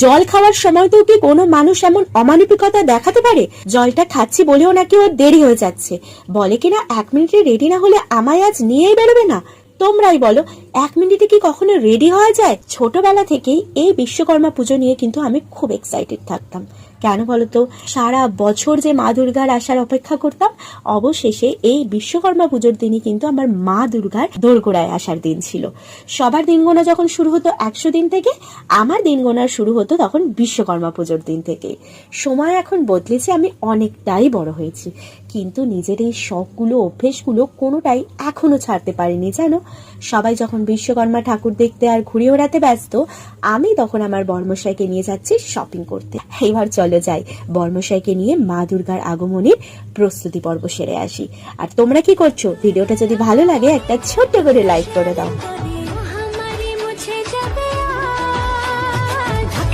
জল খাওয়ার সময় তো কি কোনো মানুষ এমন অমানবিকতা দেখাতে পারে? জলটা খাচ্ছি বলেও নাকি ওর দেরি হয়ে যাচ্ছে, বলে কিনা 1 মিনিটে রেডি না হলে আমায় আজ নিয়েই বেরোবে না। তোমরাই বলো, 1 মিনিটে কি কখনো রেডি হওয়া যায়? ছোটবেলা থেকেই এই বিশ্বকর্মা পুজো নিয়ে কিন্তু আমি খুব এক্সাইটেড থাকতাম। কেন বলতো, সারা বছর যে মা দুর্গার আসার অপেক্ষা করতাম, অবশেষে এই বিশ্বকর্মা পুজোর দিনই কিন্তু আমার মা দুর্গার দোরগোড়ায় আসার দিন ছিল। সবার দিন গোনা যখন শুরু হতো 100 দিন থেকে, আমার দিন গোনা শুরু হতো তখন বিশ্বকর্মা পুজোর দিন থেকে। সময় এখন বদলেছে, আমি অনেকটাই বড় হয়েছি, কিন্তু নিজের এই শখগুলো অভ্যেসগুলো কোনোটাই এখনো ছাড়তে পারিনি জানো। সবাই যখন বিশ্বকর্মা ঠাকুর দেখতে আর ঘুরে ওড়াতে ব্যস্ত, আমি তখন আমার বর্মশাইকে নিয়ে যাচ্ছি শপিং করতে। এবার চলো যাই, বর্মশাইকে নিয়ে মা দুর্গার আগমনের প্রস্তুতি পর্ব সেরে আসি। আর তোমরা কি করছো? ভিডিওটা যদি ভালো লাগে একটা ছোট্ট করে লাইক করে দাও।